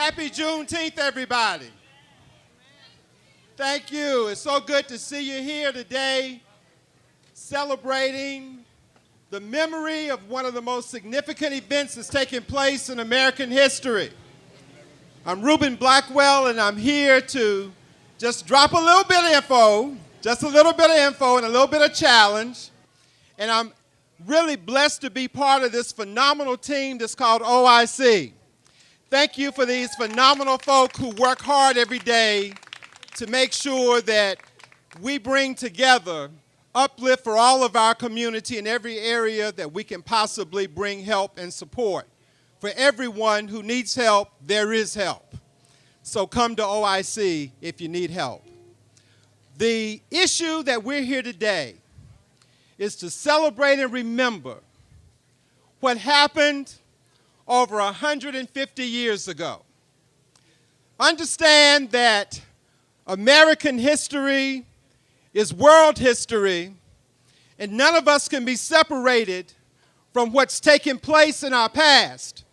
Happy Juneteenth, everybody. Thank you. It's so good to see you here today celebrating the memory of one of the most significant events that's taken place in American history. I'm Reuben Blackwell, and I'm here to just drop a little bit of info, just a little bit of info and a little bit of challenge. And I'm really blessed to be part of this phenomenal team that's called OIC. Thank you for these phenomenal folk who work hard every day to make sure that we bring together uplift for all of our community in every area that we can possibly bring help and support. For everyone who needs help, there is help. So come to OIC if you need help. The issue that we're here today is to celebrate and remember what happened over 150 years ago. Understand that American history is world history, and none of us can be separated from what's taken place in our past.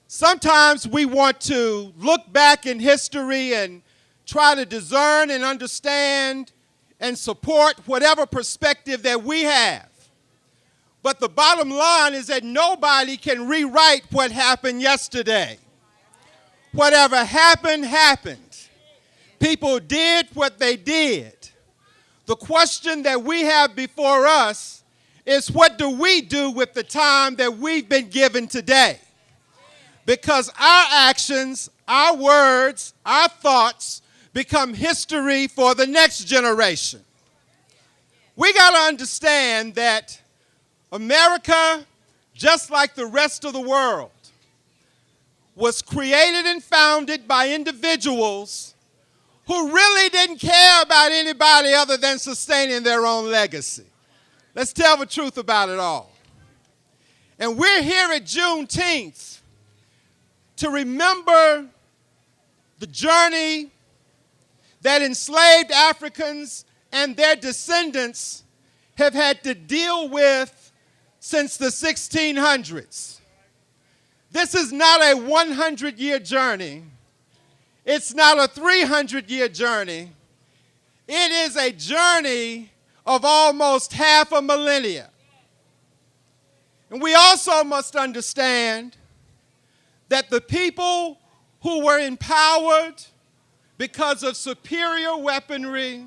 Sometimes we want to look back in history and try to discern and understand and support whatever perspective that we have. But the bottom line is that nobody can rewrite what happened yesterday. Whatever happened, happened. People did what they did. The question that we have before us is, what do we do with the time that we've been given today? Because our actions, our words, our thoughts become history for the next generation. We got to understand that America, just like the rest of the world, was created and founded by individuals who really didn't care about anybody other than sustaining their own legacy. Let's tell the truth about it all. And we're here at Juneteenth to remember the journey that enslaved Africans and their descendants have had to deal with since the 1600s. This is not a 100-year journey. It's not a 300-year journey. It is a journey of almost half a millennia. And we also must understand that the people who were empowered because of superior weaponry,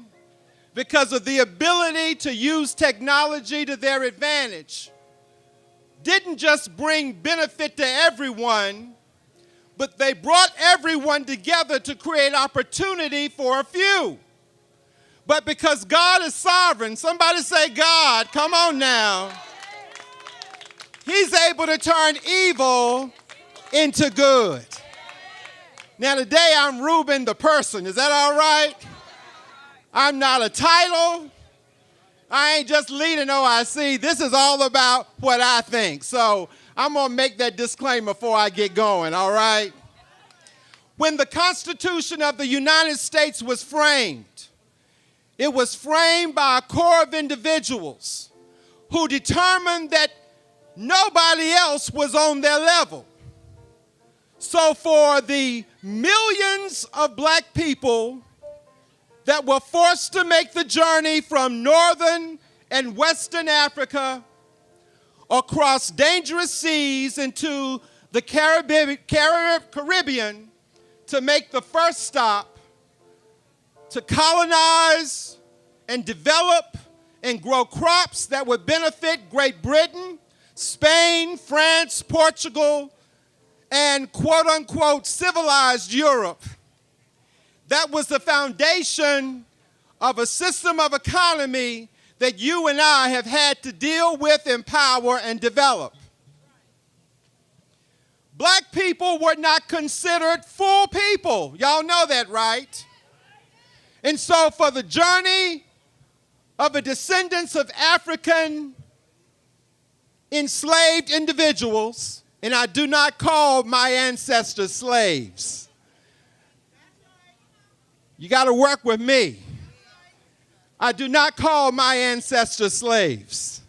because of the ability to use technology to their advantage, didn't just bring benefit to everyone, but they brought everyone together to create opportunity for a few. But because God is sovereign, somebody say God, come on now, He's able to turn evil into good. Now today I'm Reuben the person, is that all right? I'm not a title. I ain't just leading OIC. This is all about what I think. So I'm going to make that disclaimer before I get going, all right? When the Constitution of the United States was framed, it was framed by a core of individuals who determined that nobody else was on their level. So for the millions of black people that were forced to make the journey from northern and western Africa across dangerous seas into the Caribbean to make the first stop to colonize and develop and grow crops that would benefit Great Britain, Spain, France, Portugal, and quote-unquote civilized Europe. That was the foundation of a system of economy that you and I have had to deal with, empower, and develop. Black people were not considered full people. Y'all know that, right? And so for the journey of the descendants of African enslaved individuals, and I do not call my ancestors slaves. You got to work with me. I do not call my ancestors slaves.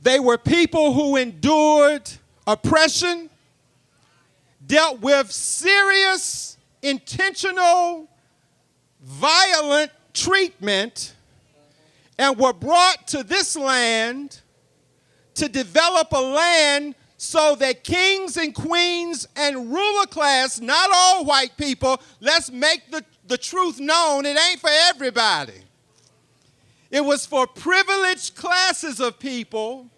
They were people who endured oppression, dealt with serious, intentional, violent treatment and were brought to this land to develop a land so that kings and queens and ruler class, not all white people, let's make the truth known, it ain't for everybody. It was for privileged classes of people.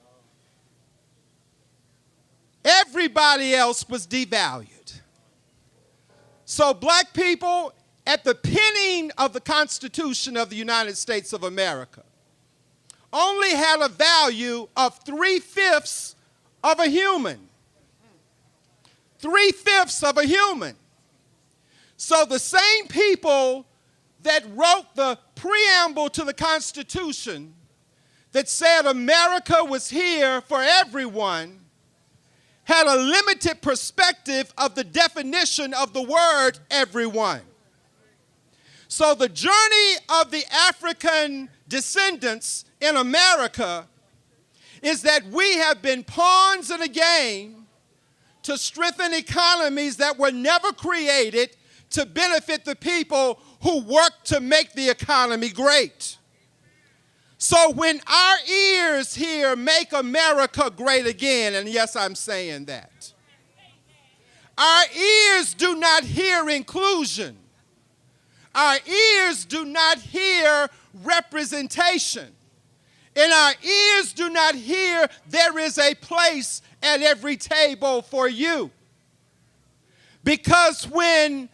Everybody else was devalued. So black people, at the penning of the Constitution of the United States of America, only had a value of 3/5 of a human. 3/5 of a human. So the same people that wrote the preamble to the Constitution that said America was here for everyone had a limited perspective of the definition of the word everyone. So the journey of the African descendants in America is that we have been pawns in a game to strengthen economies that were never created to benefit the people who work to make the economy great. So when our ears hear "Make America Great Again," and yes, I'm saying that, our ears do not hear inclusion. Our ears do not hear representation. And our ears do not hear there is a place at every table for you. Because when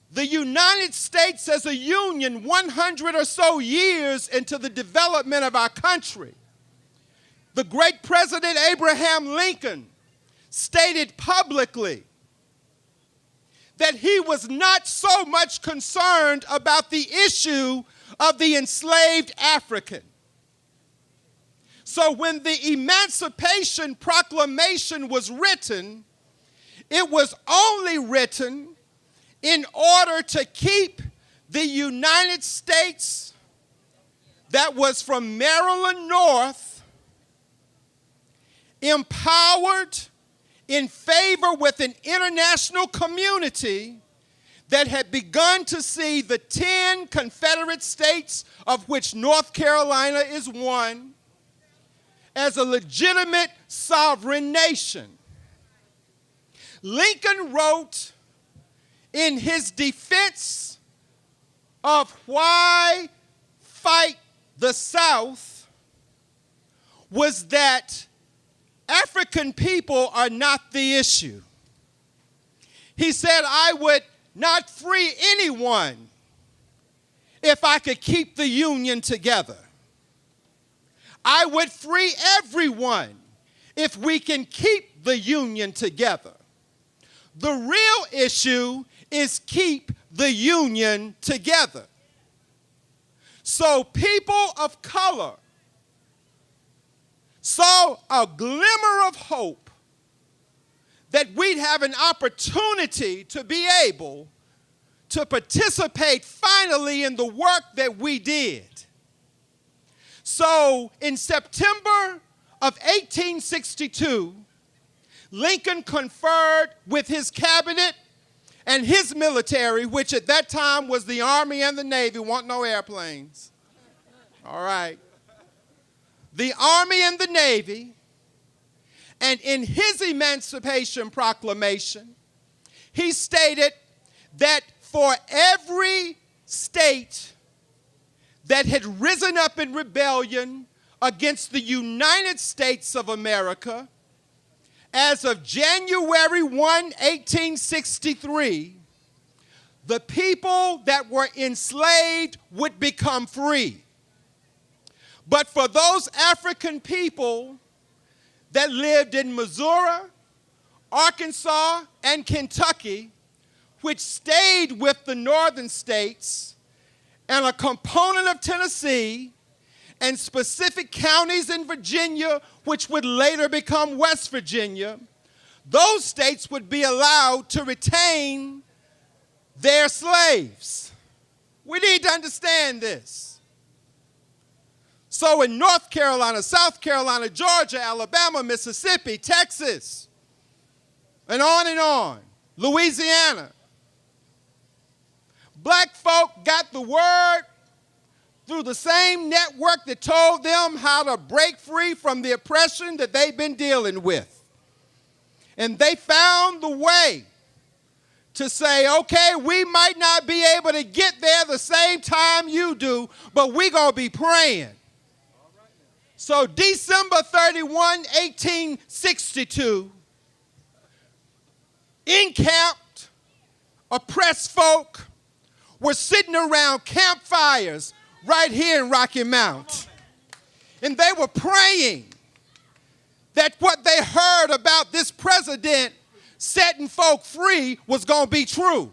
the United States as a union, 100 or so years into the development of our country, the great President Abraham Lincoln stated publicly that he was not so much concerned about the issue of the enslaved African. So when the Emancipation Proclamation was written, it was only written in order to keep the United States that was from Maryland north empowered in favor with an international community that had begun to see the 10 Confederate states, of which North Carolina is one, as a legitimate sovereign nation. Lincoln wrote in his defense of why fight the South was that African people are not the issue. He said, I would not free anyone if I could keep the Union together. I would free everyone if we can keep the Union together. The real issue is keep the Union together. So people of color saw a glimmer of hope that we'd have an opportunity to be able to participate finally in the work that we did. So in September of 1862, Lincoln conferred with his cabinet and his military, which at that time was the Army and the Navy. Want no airplanes. All right. The Army and the Navy, and in his Emancipation Proclamation, he stated that for every state that had risen up in rebellion against the United States of America, as of January 1, 1863, the people that were enslaved would become free. But for those African people that lived in Missouri, Arkansas, and Kentucky, which stayed with the northern states, and a component of Tennessee, and specific counties in Virginia, which would later become West Virginia, those states would be allowed to retain their slaves. We need to understand this. So in North Carolina, South Carolina, Georgia, Alabama, Mississippi, Texas, and on, Louisiana. Black folk got the word through the same network that told them how to break free from the oppression that they've been dealing with. And they found the way to say, okay, we might not be able to get there the same time you do, but we're going to be praying. So December 31, 1862, encamped, oppressed folk were sitting around campfires right here in Rocky Mount. And they were praying that what they heard about this president setting folk free was going to be true.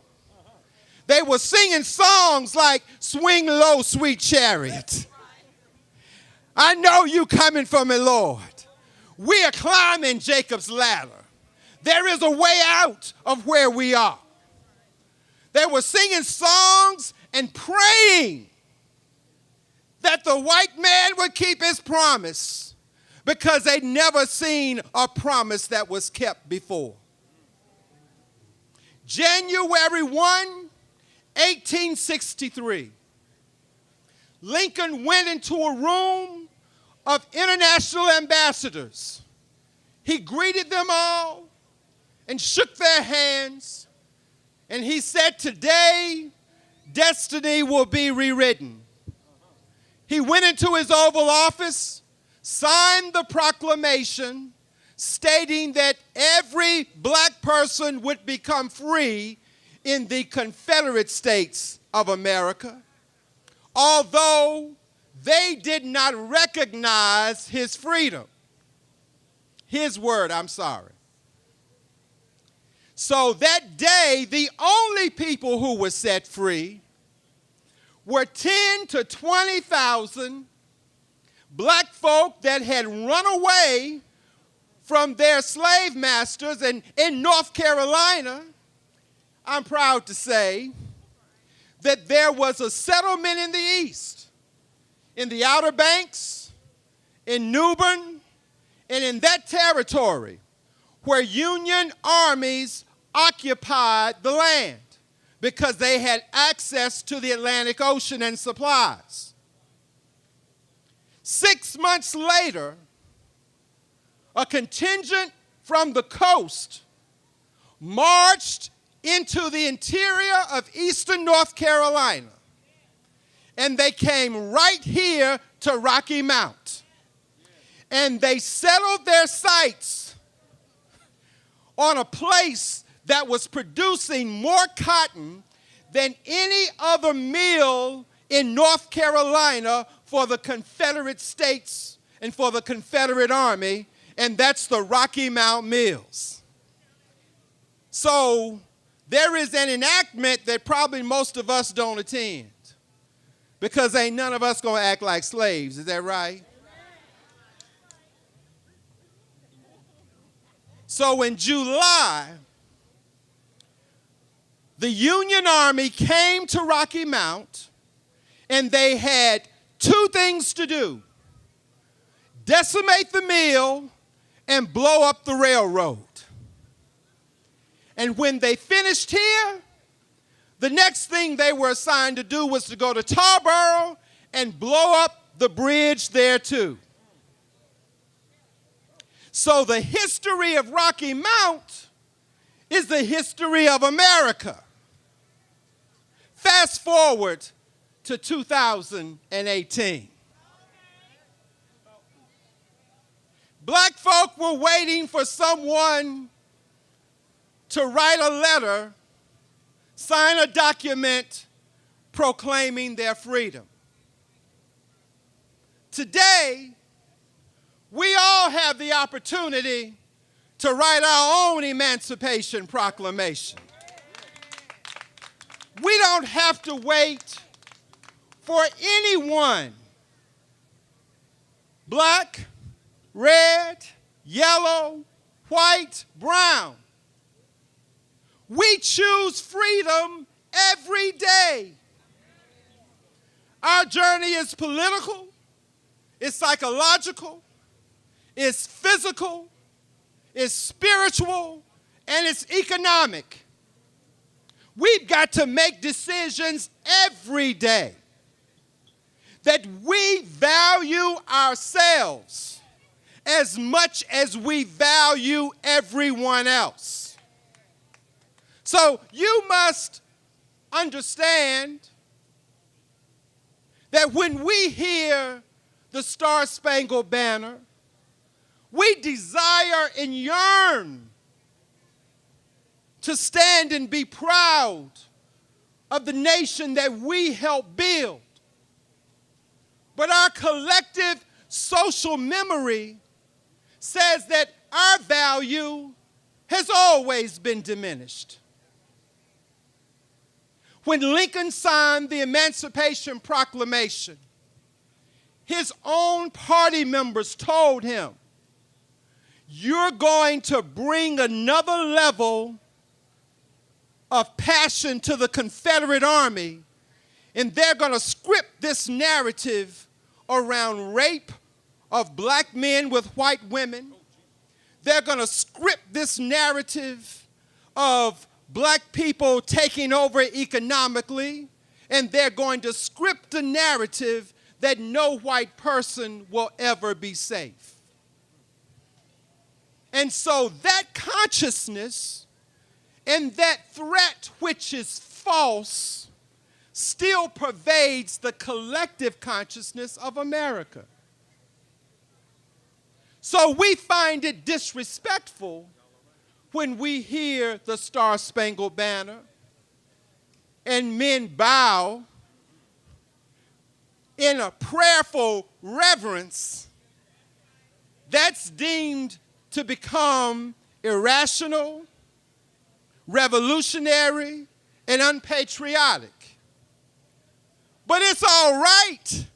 They were singing songs like "Swing Low, Sweet Chariot." I know you coming for me, Lord. We are climbing Jacob's ladder. There is a way out of where we are. They were singing songs and praying that the white man would keep his promise because they'd never seen a promise that was kept before. January 1, 1863, Lincoln went into a room of international ambassadors. He greeted them all and shook their hands, and he said, "Today, destiny will be rewritten." He went into his Oval Office, signed the proclamation stating that every black person would become free in the Confederate States of America, although they did not recognize his freedom. His word, I'm sorry. So that day, the only people who were set free were 10 to 20,000 black folk that had run away from their slave masters. And in North Carolina, I'm proud to say that there was a settlement in the East, in the Outer Banks, in New Bern, and in that territory where Union armies occupied the land because they had access to the Atlantic Ocean and supplies. 6 months later, a contingent from the coast marched into the interior of eastern North Carolina, and they came right here to Rocky Mount. And they settled their sights on a place that was producing more cotton than any other mill in North Carolina for the Confederate States and for the Confederate Army, and that's the Rocky Mount Mills. So there is an enactment that probably most of us don't attend because ain't none of us gonna act like slaves, is that right? So in July, the Union Army came to Rocky Mount, and they had two things to do: decimate the mill and blow up the railroad. And when they finished here, the next thing they were assigned to do was to go to Tarboro and blow up the bridge there too. So the history of Rocky Mount is the history of America. Fast forward to 2018. Black folk were waiting for someone to write a letter, sign a document proclaiming their freedom. Today, we all have the opportunity to write our own Emancipation Proclamation. We don't have to wait for anyone, black, red, yellow, white, brown. We choose freedom every day. Our journey is political, it's psychological, it's physical, it's spiritual, and it's economic. We've got to make decisions every day that we value ourselves as much as we value everyone else. So you must understand that when we hear the Star-Spangled Banner, we desire and yearn to stand and be proud of the nation that we helped build. But our collective social memory says that our value has always been diminished. When Lincoln signed the Emancipation Proclamation, his own party members told him, "You're going to bring another level of passion to the Confederate Army, and they're going to script this narrative around rape of black men with white women. They're going to script this narrative of black people taking over economically, and they're going to script the narrative that no white person will ever be safe." And so that consciousness and that threat, which is false, still pervades the collective consciousness of America. So we find it disrespectful when we hear the Star-Spangled Banner and men bow in a prayerful reverence. That's deemed to become irrational, revolutionary, and unpatriotic. But it's all right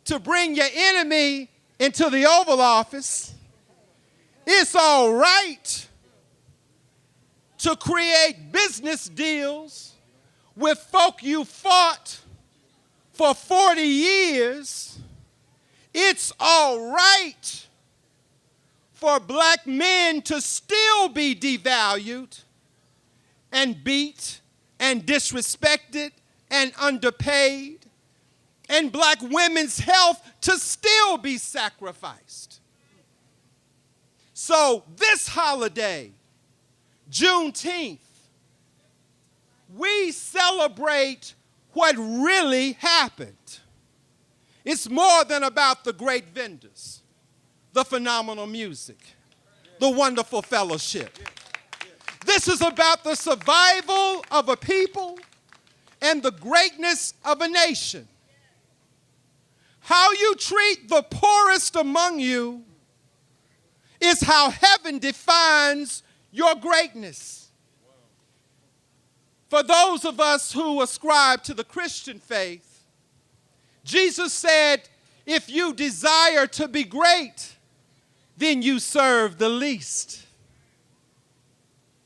to bring your enemy into the Oval Office. It's all right to create business deals with folk you fought for 40 years. It's all right for black men to still be devalued and beat and disrespected and underpaid, and black women's health to still be sacrificed. So this holiday, Juneteenth, we celebrate what really happened. It's more than about the great vendors, the phenomenal music, the wonderful fellowship. This is about the survival of a people and the greatness of a nation. How you treat the poorest among you is how heaven defines your greatness. For those of us who ascribe to the Christian faith, Jesus said, if you desire to be great, then you serve the least.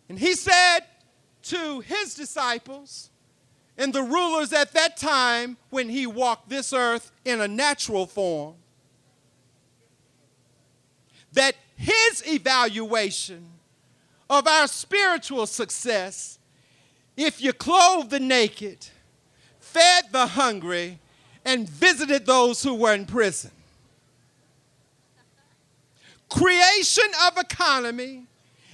And he said to his disciples and the rulers at that time when he walked this earth in a natural form, that his evaluation of our spiritual success, if you clothed the naked, fed the hungry, and visited those who were in prison. Creation of economy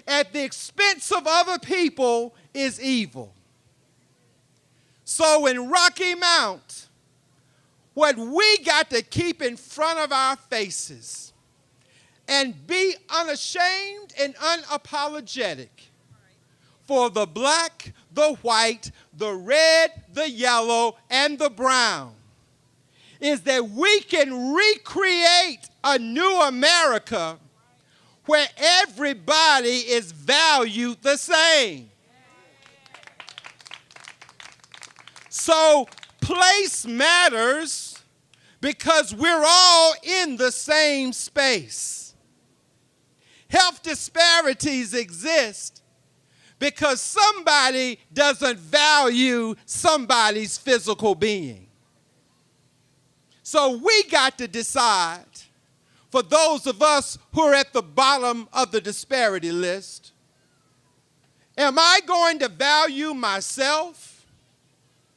at the expense of other people is evil. So in Rocky Mount, what we got to keep in front of our faces and be unashamed and unapologetic for the black, the white, the red, the yellow, and the brown is that we can recreate a new America where everybody is valued the same. So place matters because we're all in the same space. Health disparities exist because somebody doesn't value somebody's physical being. So we got to decide, for those of us who are at the bottom of the disparity list, Am I going to value myself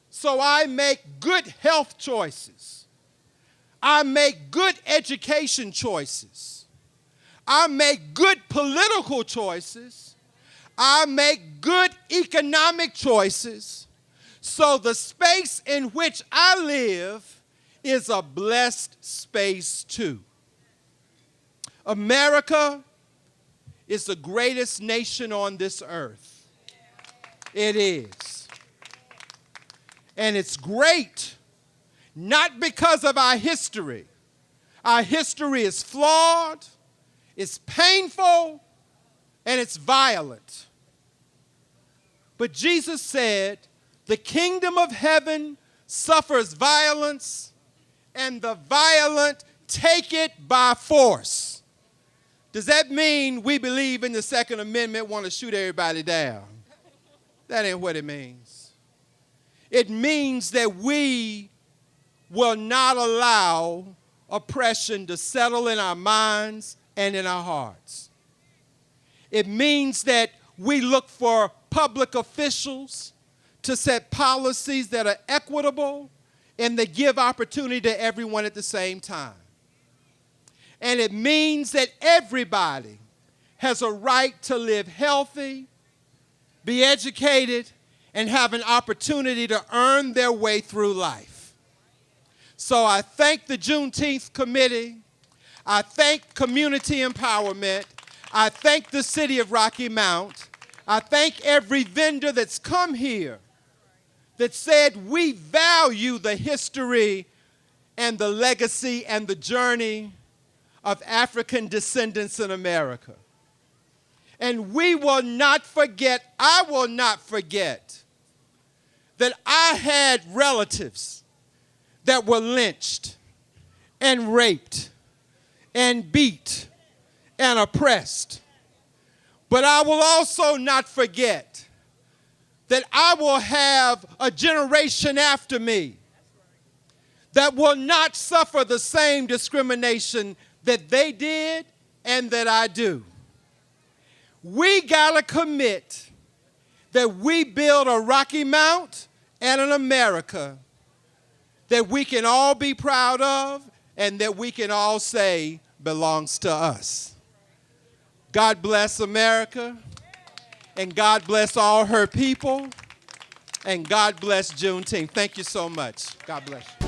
so I make good health choices? I make good education choices. I make good political choices. I make good economic choices. So the space in which I live is a blessed space too. America is the greatest nation on this earth. It is. And it's great, not because of our history. Our history is flawed, it's painful, and it's violent. But Jesus said, the kingdom of heaven suffers violence, and the violent take it by force. Does that mean we believe in the Second Amendment, want to shoot everybody down? That ain't what it means. It means that we will not allow oppression to settle in our minds and in our hearts. It means that we look for public officials to set policies that are equitable and that give opportunity to everyone at the same time. And it means that everybody has a right to live healthy, be educated, and have an opportunity to earn their way through life. So I thank the Juneteenth Committee. I thank Community Empowerment. I thank the City of Rocky Mount. I thank every vendor that's come here that said we value the history and the legacy and the journey of African descendants in America. And we will not forget, I will not forget, that I had relatives that were lynched and raped and beat and oppressed. But I will also not forget that I will have a generation after me that will not suffer the same discrimination that they did and that I do. We gotta commit that we build a Rocky Mount and an America that we can all be proud of and that we can all say belongs to us. God bless America, and God bless all her people, and God bless Juneteenth. Thank you so much. God bless you.